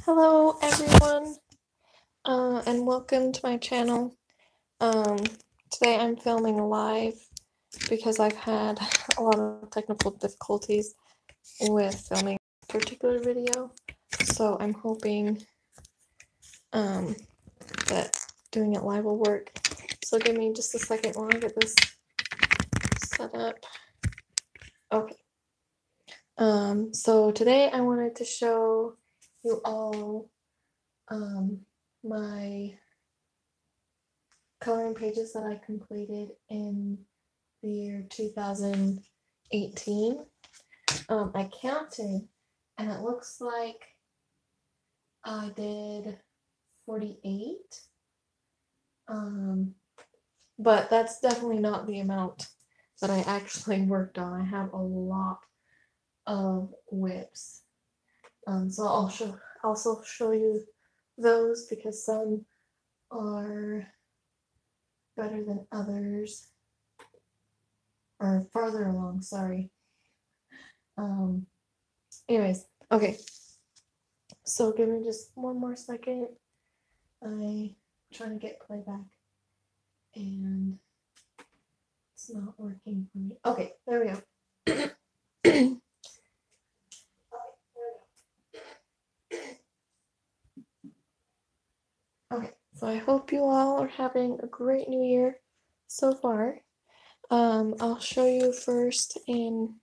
Hello everyone, and welcome to my channel. Today I'm filming live because I've had a lot of technical difficulties with filming a particular video, so I'm hoping that doing it live will work. So give me just a second while I get this set up. Okay. So today I wanted to show you all my coloring pages that I completed in the year 2018. I counted and it looks like I did 48. But that's definitely not the amount that I actually worked on. I have a lot of WIPS. So I'll also show you those because some are better than others, or farther along, sorry. Anyways, okay. So give me just one more second. I'm trying to get playback and it's not working for me. Okay, there we go. Okay, so I hope you all are having a great new year so far. I'll show you first in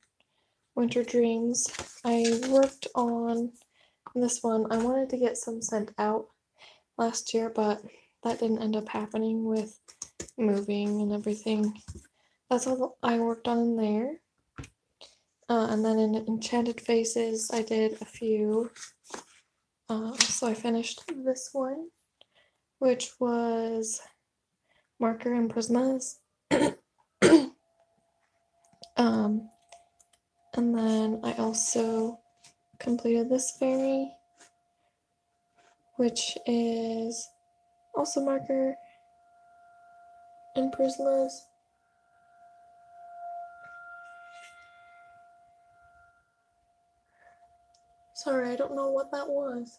Winter Dreams. I worked on this one. I wanted to get some sent out last year, but that didn't end up happening with moving and everything. That's all I worked on in there. And then in Enchanted Faces, I did a few. So I finished this one, which was Marker and Prismas. And then I also completed this fairy, which is also Marker and Prismas. Sorry, I don't know what that was.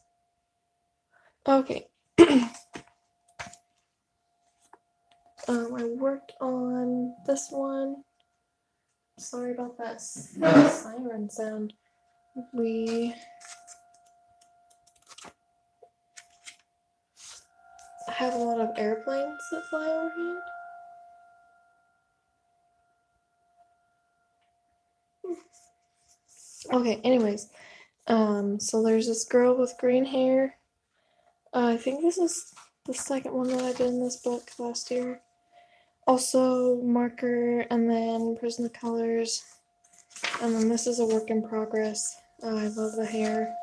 Okay. I worked on this one. Sorry about that siren sound. We have a lot of airplanes that fly overhead. Okay, anyways. So there's this girl with green hair. I think this is the second one that I did in this book last year. Also Marker, and then Prismacolors, and then this is a work in progress. I love the hair.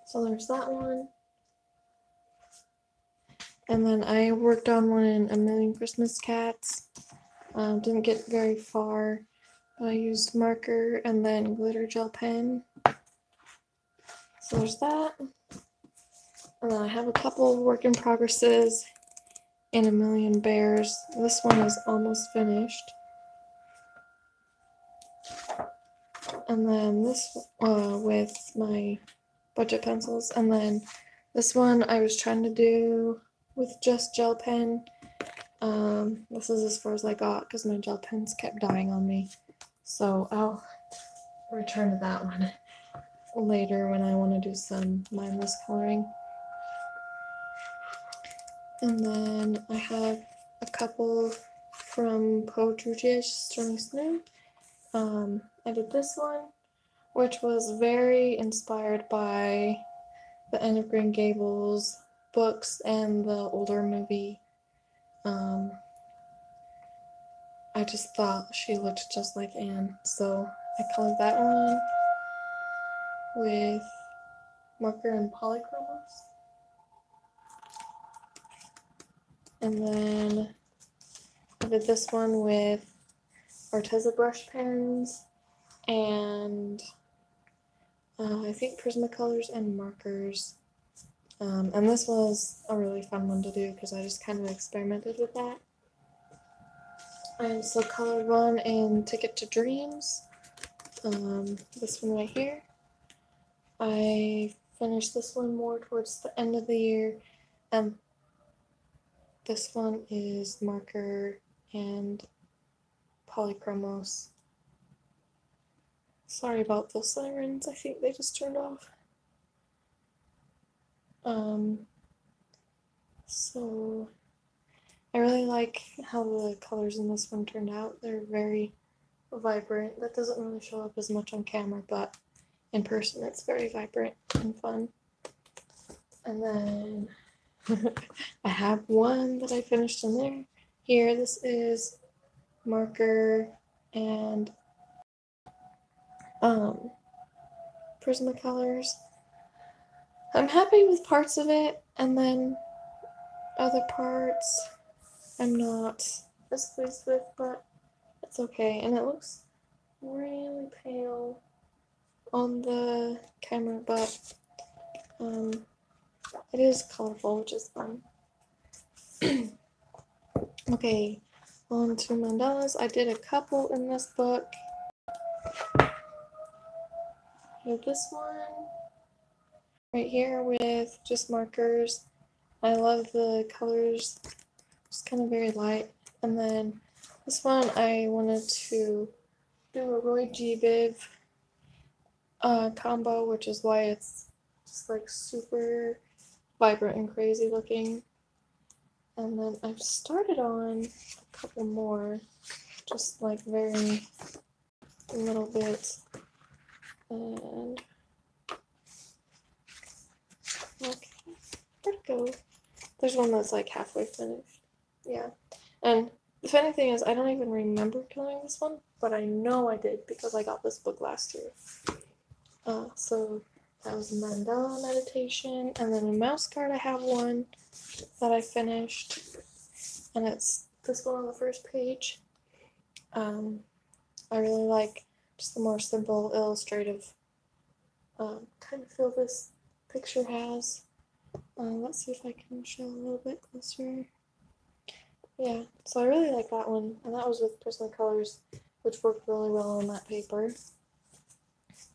So there's that one. And then I worked on one in A Million Christmas Cats. Didn't get very far, but I used marker and then glitter gel pen. So there's that. And then I have a couple of work in progresses in A Million Bears. This one is almost finished. And then this with my budget pencils. And then this one I was trying to do with just gel pen. This is as far as I got because my gel pens kept dying on me. So I'll return to that one later when I want to do some mindless coloring. And then I have a couple from Poetry Stormy Snow. I did this one, which was very inspired by the End of Green Gables books and the older movie. I just thought she looked just like Anne, so I colored that one with marker and polychromos. And then I did this one with Arteza brush pens and I think Prismacolors and markers. And this was a really fun one to do because I just kind of experimented with that. I also colored one in Ticket to Dreams. This one right here. I finished this one more towards the end of the year, and this one is marker and polychromos. Sorry about those sirens, I think they just turned off. So I really like how the colors in this one turned out. They're very vibrant. That doesn't really show up as much on camera, but in person it's very vibrant and fun. And then I have one that I finished in there. Here, this is marker and Prismacolors. I'm happy with parts of it, and then other parts I'm not as pleased with, but it's okay. And it looks really pale on the camera, but it is colorful, which is fun. Okay, on to mandalas. I did a couple in this book. I have this one right here with just markers. I love the colors, it's kind of very light. And then this one I wanted to do a Roy G. Biv combo, which is why it's just like super vibrant and crazy looking. And then I've started on a couple more, just like very little bits. And okay, where'd it go? There's one that's like halfway finished. Yeah. And the funny thing is, I don't even remember coloring this one, but I know I did because I got this book last year. So that was Mandala Meditation, and then in Mouthguard I have one that I finished, and it's this one on the first page. I really like just the more simple, illustrative kind of feel this picture has. Let's see if I can show a little bit closer. Yeah, so I really like that one, and that was with Prismacolors, which worked really well on that paper.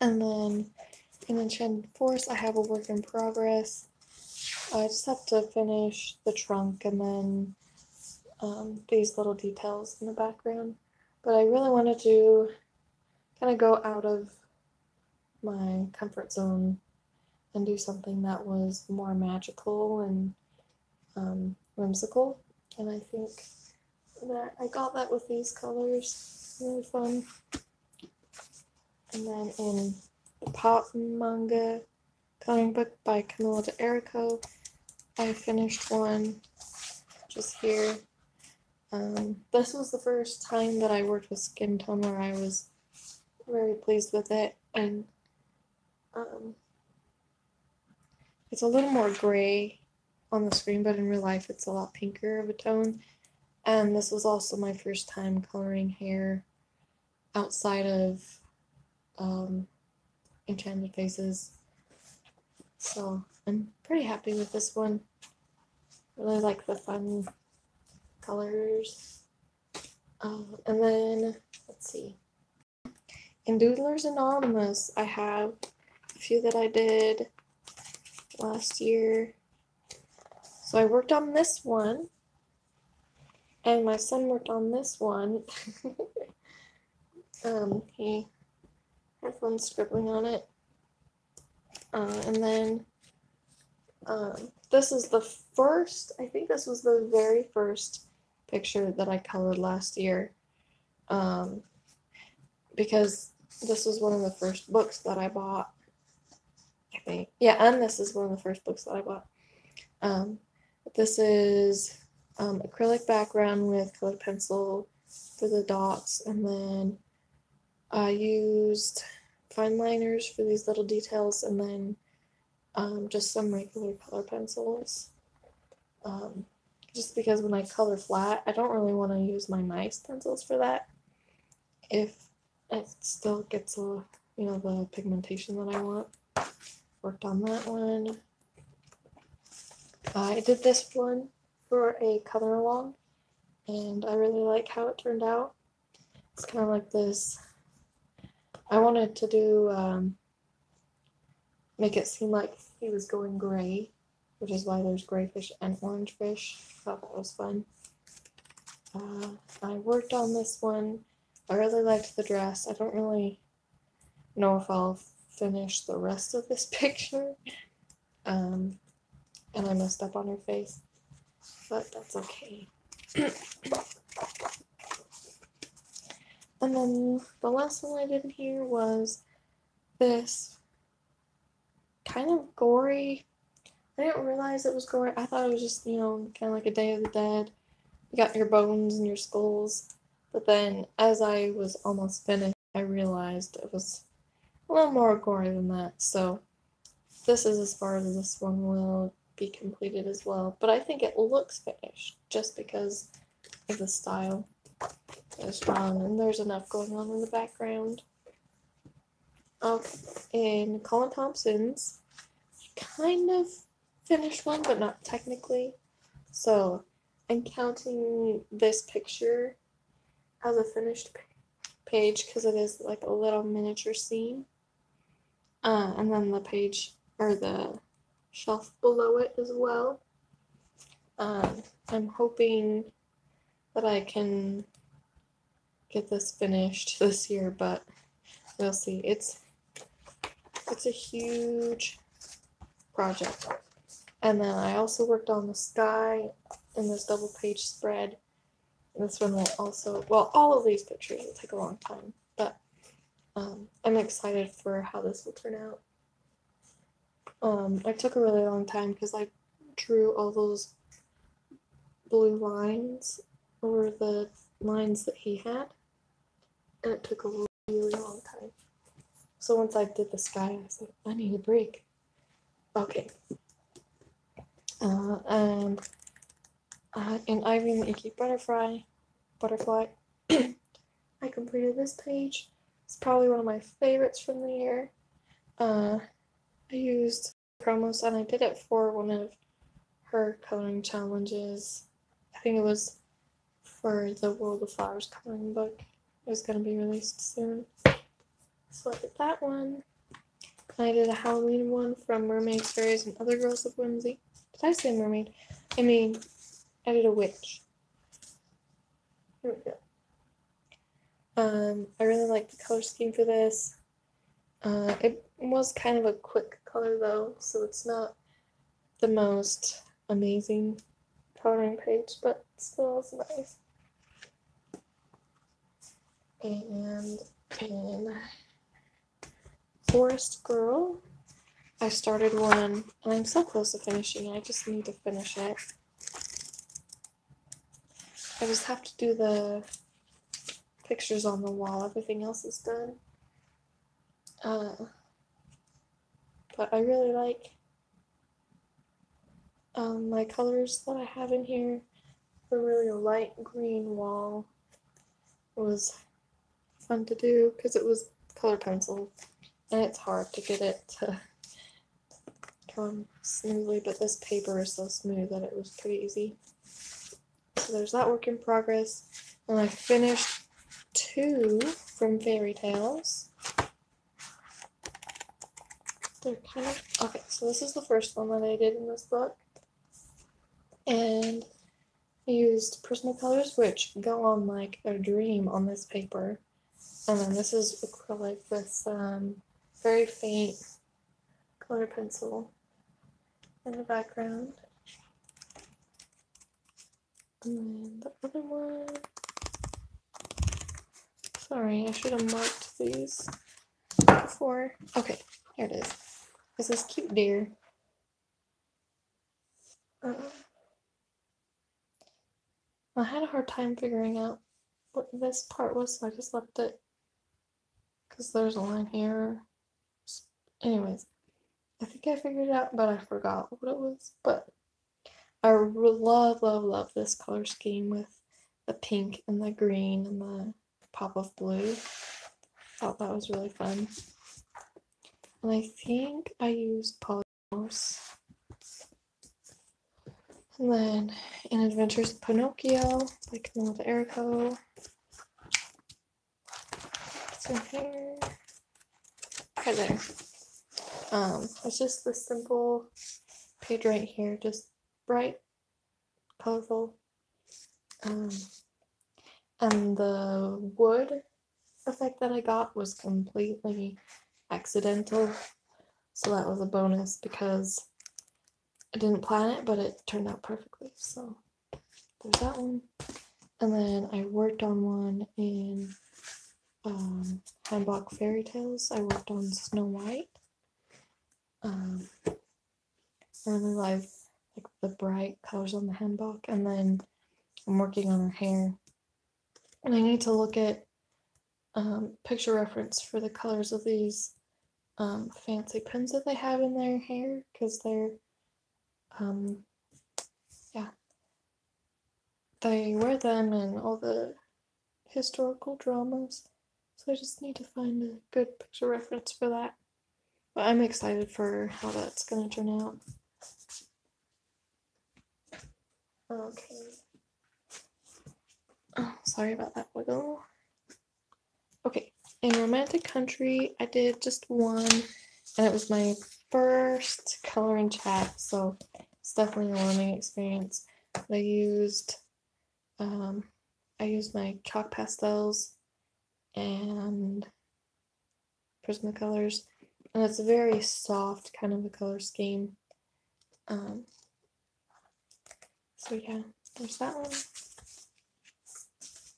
And then in Enchanted Forest, I have a work in progress. I just have to finish the trunk and then these little details in the background. But I really wanted to kind of go out of my comfort zone and do something that was more magical and whimsical. And I think that I got that with these colors. Really fun. And then in the Pop Manga coloring book by Camilla de Erico, I finished one just here. This was the first time that I worked with skin tone where I was very pleased with it, and it's a little more gray on the screen, but in real life it's a lot pinker of a tone. And this was also my first time coloring hair outside of Enchanted Faces, so I'm pretty happy with this one. Really like the fun colors. And then, let's see. In Doodlers Anonymous, I have a few that I did last year. So I worked on this one, and my son worked on this one. He had fun scribbling on it. And then this is the first, I think this was the very first picture that I colored last year. Because this was one of the first books that I bought, I think. Yeah, and this is one of the first books that I bought. This is acrylic background with colored pencil for the dots, and then I used fine liners for these little details, and then just some regular color pencils. Just because when I color flat, I don't really want to use my nice pencils for that. If it still gets the pigmentation that I want. Worked on that one. I did this one for a color along, and I really like how it turned out. It's kind of like this. I wanted to do make it seem like he was going gray, which is why there's gray fish and orange fish. I thought that was fun. I worked on this one. I really liked the dress. I don't really know if I'll finish the rest of this picture. And I messed up on her face, but that's okay. And then the last one I did in here was this kind of gory. I didn't realize it was gory. I thought it was just, kind of like a Day of the Dead. You got your bones and your skulls. But then, as I was almost finished, I realized it was a little more gory than that. So, this is as far as this one will be completed as well. But I think it looks finished, just because of the style. It's strong, and there's enough going on in the background. In Colin Thompson's, kind of finished one, but not technically. So I'm counting this picture as a finished page because it is like a little miniature scene. And then the page, or the shelf below it as well. I'm hoping that I can get this finished this year, but we'll see. It's a huge project. And then I also worked on the sky in this double page spread. And this one will also, well, all of these pictures will take a long time, but I'm excited for how this will turn out. It took a really long time because I drew all those blue lines over the lines that he had, and it took a really long time. So once I did the sky, I was like, I need a break. Okay. And in Ivy and the Inky Butterfly, I completed this page. It's probably one of my favorites from the year. I used promos, and I did it for one of her coloring challenges. I think it was for the World of Flowers coloring book. It was going to be released soon. So I did that one. I did a Halloween one from Mermaids, Fairies, and Other Girls of Whimsy. Did I say mermaid? I mean, I did a witch. Here we go. I really like the color scheme for this. It was kind of a quick color though, so it's not the most amazing coloring page, but still is nice. And in Forest Girl, I started one, and I'm so close to finishing it. I just need to finish it. I just have to do the pictures on the wall. Everything else is done. But I really like my colors that I have in here. The really light green wall was fun to do because it was color pencil, and it's hard to get it to come smoothly, but this paper is so smooth that it was pretty easy. So there's that work in progress, and I finished 2 from Fairy Tales. They're kind of, okay, so this is the first one that I did in this book, and I used Prismacolors, which go on like a dream on this paper, and then this is acrylic with very faint color pencil in the background. And then the other one, sorry, I should have marked these before. Okay, here it is. It's this cute deer. I had a hard time figuring out what this part was, so I just left it because there's a line here. Anyways, I think I figured it out, but I forgot what it was. But I love this color scheme with the pink and the green and the pop of blue. Thought that was really fun. And I think I used polymorphs. And then in Adventures of Pinocchio, by Camilla de Erico. It's in here. Right there. It's just this simple page right here, just bright, colorful. And the wood effect that I got was completely accidental, so that was a bonus because I didn't plan it, but it turned out perfectly. So there's that one. And then I worked on one in Handbook Fairy Tales. I worked on Snow White. I really like the bright colors on the handbook, and then I'm working on her hair. And I need to look at picture reference for the colors of these fancy pins that they have in their hair, because they're yeah, they wear them in all the historical dramas, so I just need to find a good picture reference for that. But I'm excited for how that's gonna turn out. Okay. Oh, sorry about that wiggle. Okay, in Romantic Country, I did just one, and it was my first color and chat, so it's definitely a learning experience. I used my chalk pastels and Prismacolors, and it's a very soft kind of a color scheme. So yeah, there's that one.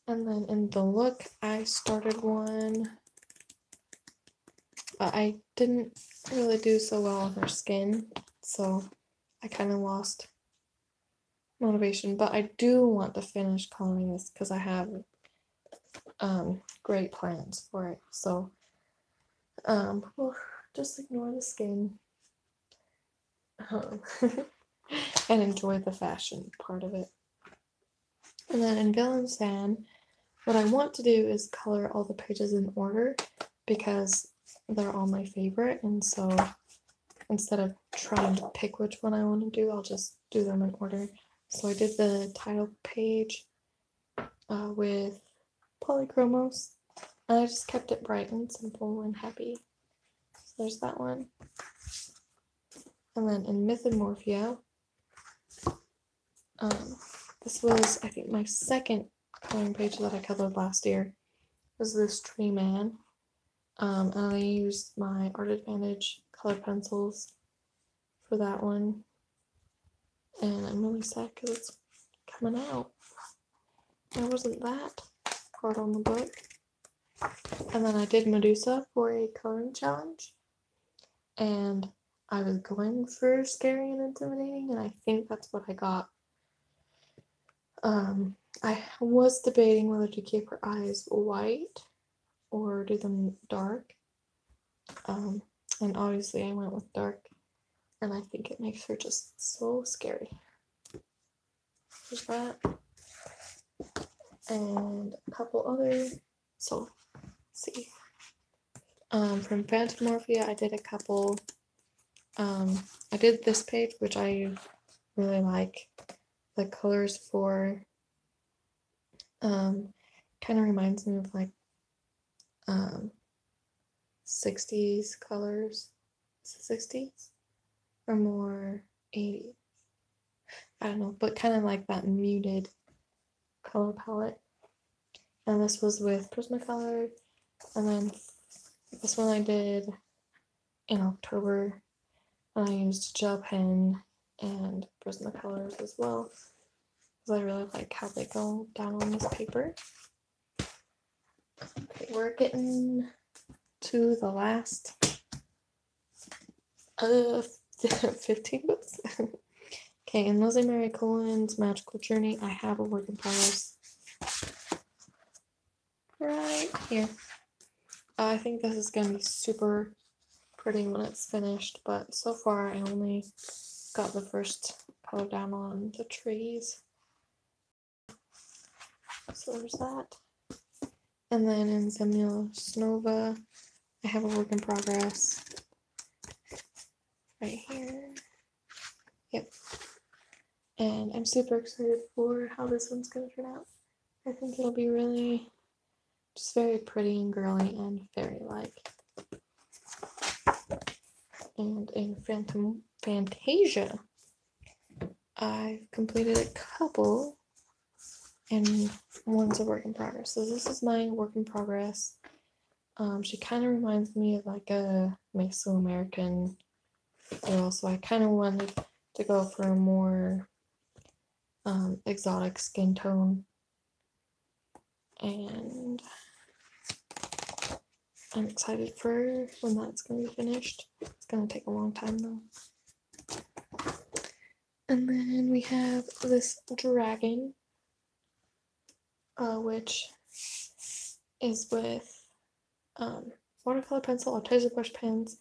And then in the look, I started one, but I didn't really do so well on her skin, so I kind of lost motivation. But I do want to finish coloring this because I have great plans for it. So we'll just ignore the skin and enjoy the fashion part of it. And then in Villain Stan, what I want to do is color all the pages in order because they're all my favorite, and so instead of trying to pick which one I want to do, I'll just do them in order. So I did the title page with polychromos, and I just kept it bright and simple and happy. So there's that one. And then in Myth and Morphia, this was, I think, my second coloring page that I colored last year. Was this Tree Man. And I used my Art Advantage color pencils for that one. And I'm really sad because it's coming out. I wasn't that hard on the book. And then I did Medusa for a coloring challenge. And I was going for scary and intimidating, and I think that's what I got. I was debating whether to keep her eyes white or do them dark. And obviously I went with dark, and I think it makes her just so scary. There's that. And a couple other, so let's see. From Phantom Morphia, I did a couple. I did this page, which I really like. The colors for kind of reminds me of like 60s colors. Is it 60s? Or more 80s? I don't know, but kind of like that muted color palette. And this was with Prismacolor. And then this one I did in October. And I used gel pen and Prismacolors as well, because I really like how they go down on this paper. Okay, we're getting to the last 15 books. Okay, in Lizzie Mary Colin's Magical Journey, I have a work in progress right here. I think this is going to be super pretty when it's finished, but so far I only got the first color down on the trees. So there's that. And then in Zemulus Nova, I have a work in progress right here. Yep. And I'm super excited for how this one's going to turn out. I think it'll be really just very pretty and girly and fairy-like. And in Fantasia, I've completed a couple, and one's a work in progress. So this is my work in progress. She kind of reminds me of like a Mesoamerican girl, so I kind of wanted to go for a more exotic skin tone, and I'm excited for when that's going to be finished. It's going to take a long time though. And then we have this dragon, which is with watercolor pencil, artisan brush pens,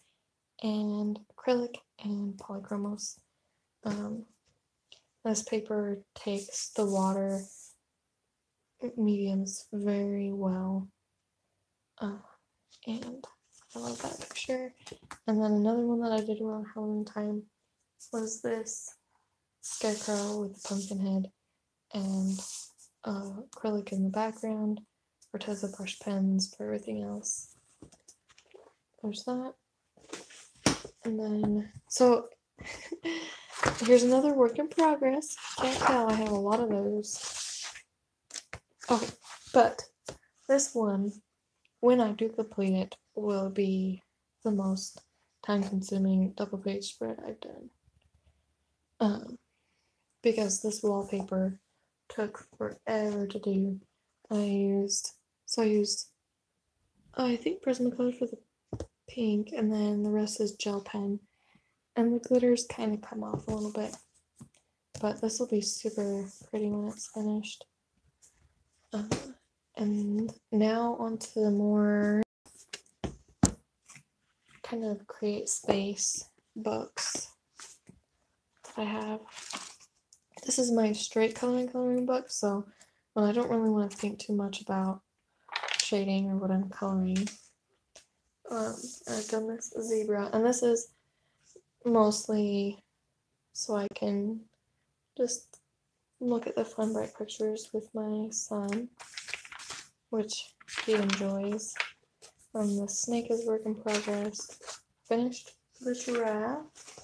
and acrylic and polychromos. This paper takes the water mediums very well, and I love that picture. And then another one that I did around Halloween time was this scarecrow with a pumpkin head and acrylic in the background, artisan brush pens for everything else. There's that. And then, so here's another work in progress. Can't tell, I have a lot of those. Okay, but this one, when I do complete it, will be the most time-consuming double-page spread I've done. Because this wallpaper took forever to do. I used I think Prismacolor for the pink, and then the rest is gel pen, and the glitters kind of come off a little bit, but this will be super pretty when it's finished. And now onto the more kind of create space books that I have. This is my straight coloring book, so when I don't really want to think too much about shading or what I'm coloring, I've done this zebra, and this is mostly so I can just look at the fun bright pictures with my son, which he enjoys. The snake is work in progress. Finished the giraffe.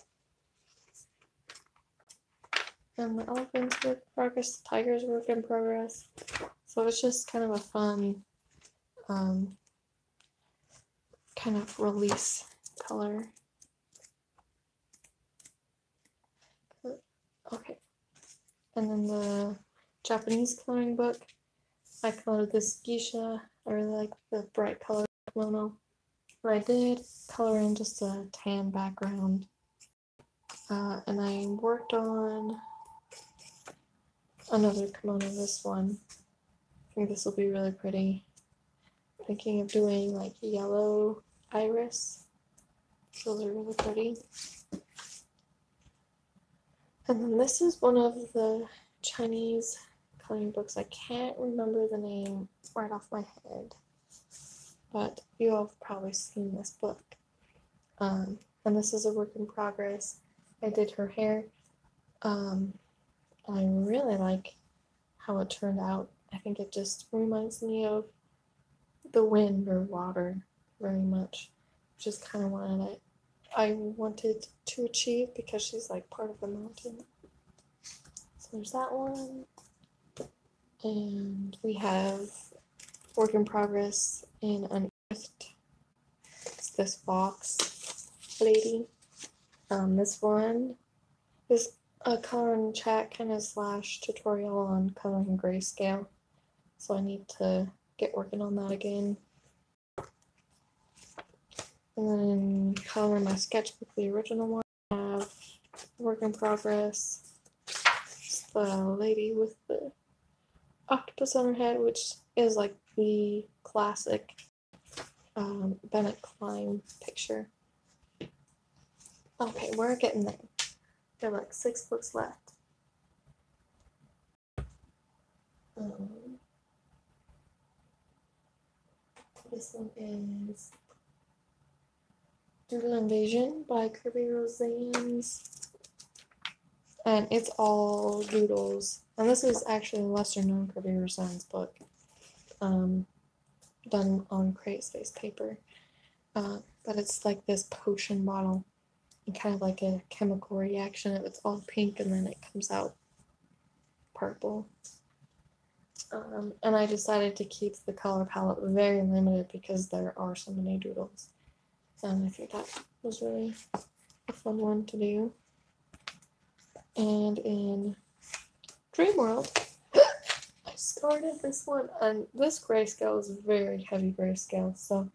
And the elephant's work in progress, the tiger's work in progress. So it's just kind of a fun kind of release color. Okay. And then the Japanese coloring book, I colored this geisha. I really like the bright color kimono. And I did color in just a tan background. And I worked on another kimono, this one. I think this will be really pretty. I'm thinking of doing like yellow iris. Those are really pretty. And then this is one of the Chinese coloring books. I can't remember the name right off my head, but you all have probably seen this book. And this is a work in progress. I did her hair. I really like how it turned out. I think it just reminds me of the wind or water very much, which is kind of what I wanted to achieve because she's like part of the mountain. So there's that one. And we have work in progress in Unearthed. It's this fox lady. This one is a coloring chat kind of / tutorial on coloring grayscale. So I need to get working on that again. And then color my sketchbook, the original one. I have work in progress. It's the lady with the octopus on her head, which is like the classic Bennett Klein picture. Okay, we're getting there. There are like 6 books left. This one is Doodle Invasion by Kirby Roseanne's, and it's all doodles. And this is actually a lesser known Kirby Roseanne's book, done on crate space paper. But it's like this potion bottle, kind of like a chemical reaction. It's all pink and then it comes out purple. And I decided to keep the color palette very limited because there are so many doodles. And I think that was really a fun one to do. And in Dream World, I started this one, and this grayscale is very heavy grayscale, so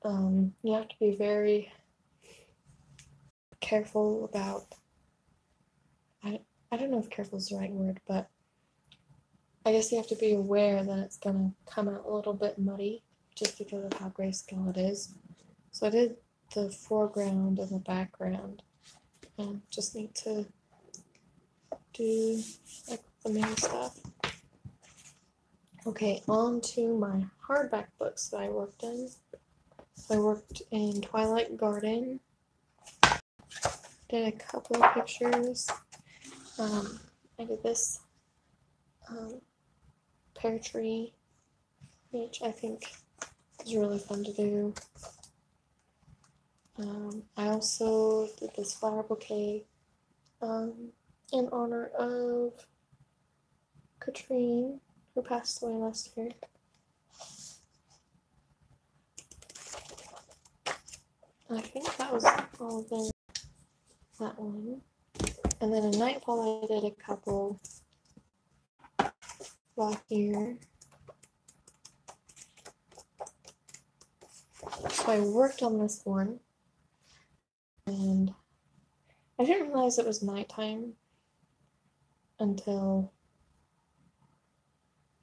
you have to be very careful about, I don't know if careful is the right word, but I guess you have to be aware that it's going to come out a little bit muddy just because of how grayscale it is. So I did the foreground and the background, and just need to do like the main stuff. Okay, on to my hardback books that I worked in. So I worked in Twilight Garden, did a couple of pictures. I did this pear tree, which I think is really fun to do. I also did this flower bouquet in honor of Katrine, who passed away last year. I think that was all of that one. And then in Nightfall I did a couple back here. So I worked on this one, and I didn't realize it was nighttime until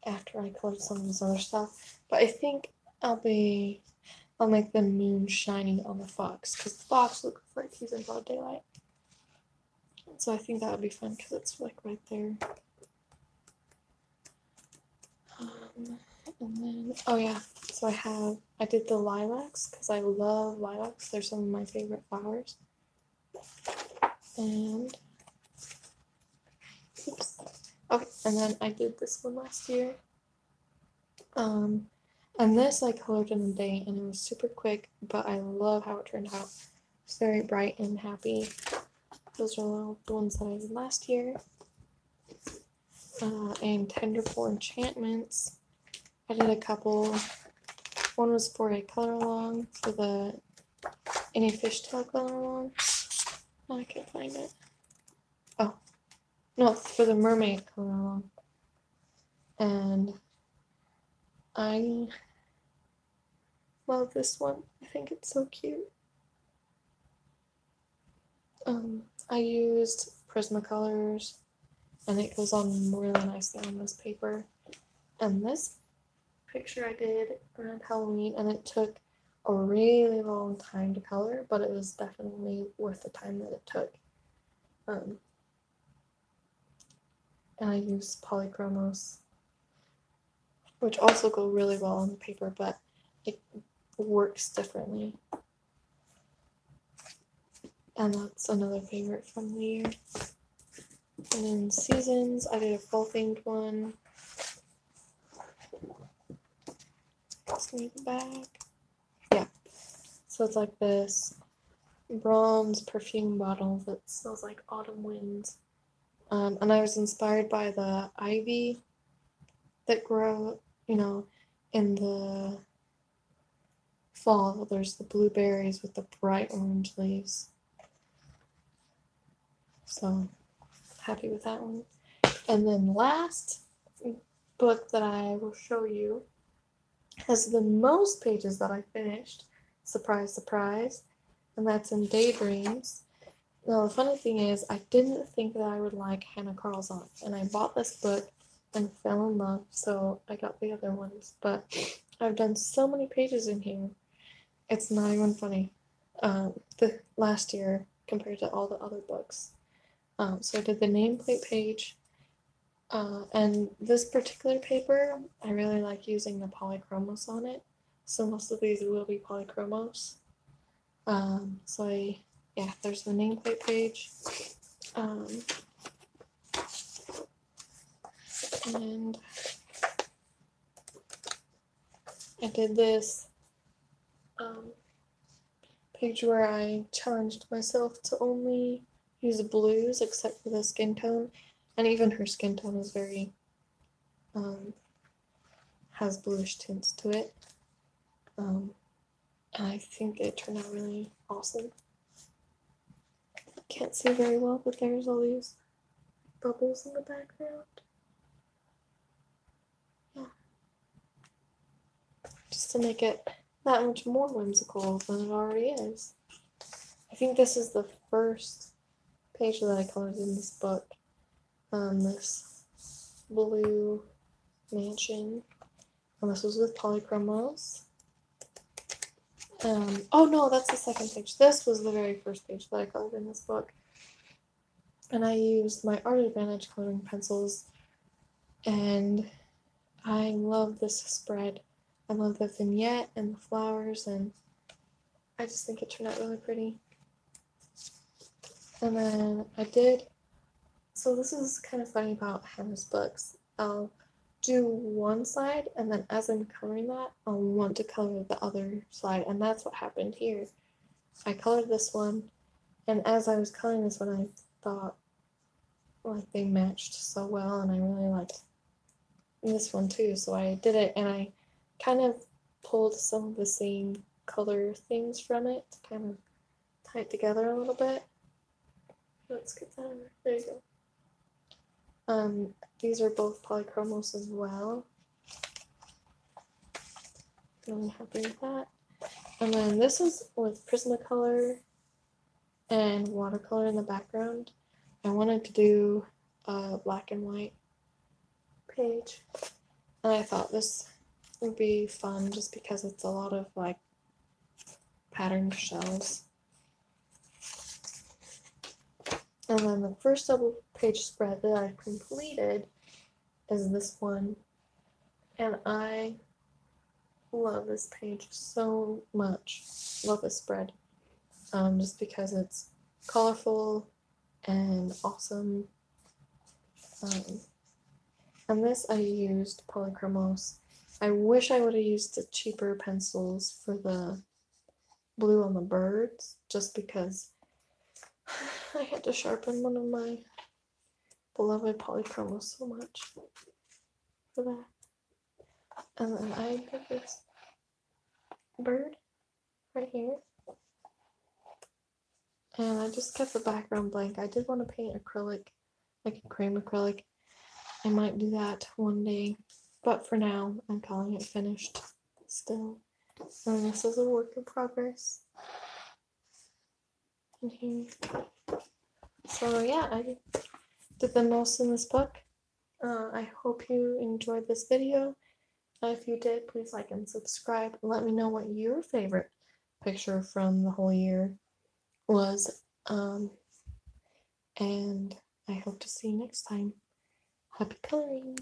after I colored some of this other stuff. But I think I'll make the moon shiny on the fox, because the fox looks like he's in broad daylight. So I think that would be fun because it's like right there. And then, oh yeah, so I did the lilacs because I love lilacs. They're some of my favorite flowers. And, oops. Okay, and then I did this one last year. And this I colored in a day, and it was super quick, but I love how it turned out. It's very bright and happy. Those are all the ones that I did last year. And Tender for Enchantments, I did a couple. One was for a color along for the Any Fishtail color along. Oh, I can't find it. Oh, no, for the mermaid color along. And I love this one. I think it's so cute. I used Prismacolors, and it goes on really nicely on this paper. And this picture I did around Halloween, and it took a really long time to color, but it was definitely worth the time that it took. And I used polychromos, which also go really well on the paper, but it works differently. And that's another favorite from the year. And in Seasons, I did a fall-themed one. Let's leave the back. Yeah. So it's like this bronze perfume bottle that smells like autumn winds. And I was inspired by the ivy that grow, in the fall. There's the blueberries with the bright orange leaves. So happy with that one. And then last book that I will show you has the most pages that I finished. Surprise, surprise. And that's in Daydreams. Now the funny thing is, I didn't think that I would like Hannah Carlzon, and I bought this book and fell in love, so I got the other ones. But I've done so many pages in here, it's not even funny. The last year compared to all the other books. So I did the nameplate page, and this particular paper, I really like using the polychromos on it. So most of these will be polychromos. Yeah, there's the nameplate page. And I did this page where I challenged myself to only use blues except for the skin tone, and even her skin tone is very, has bluish tints to it. I think it turned out really awesome. Can't see very well, but there's all these bubbles in the background. Yeah. Just to make it that much more whimsical than it already is. I think this is the first page that I colored in this book. This blue mansion. And this was with polychromos. Oh no, that's the second page. This was the very first page that I colored in this book. And I used my Art Advantage coloring pencils. And I love this spread. I love the vignette and the flowers, and I just think it turned out really pretty. And then I did, so this is kind of funny about Hannah's books. I'll do one side, and then as I'm coloring that, I'll want to color the other side, and that's what happened here. I colored this one, and as I was coloring this one, I thought, like, they matched so well, and I really liked this one too, so I did it, and I kind of pulled some of the same color things from it to kind of tie it together a little bit. Let's get that over. There you go. These are both polychromos as well. Really happy with that. And then this is with Prismacolor and watercolor in the background. I wanted to do a black and white page, and I thought this would be fun just because it's a lot of like patterned shells. And then the first double page spread that I completed is this one, and I love this page so much. Love this spread, just because it's colorful and awesome. And this I used polychromos. I wish I would have used the cheaper pencils for the blue on the birds, just because I had to sharpen one of my beloved polychromos so much for that. And then I did this bird right here. And I just kept the background blank. I did want to paint acrylic, like a cream acrylic. I might do that one day, but for now, I'm calling it finished still. And this is a work in progress. And here. So yeah, I did the most in this book. I hope you enjoyed this video. If you did, please like and subscribe. And let me know what your favorite picture from the whole year was. And I hope to see you next time. Happy coloring!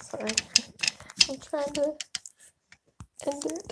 Sorry, I'm trying to end it.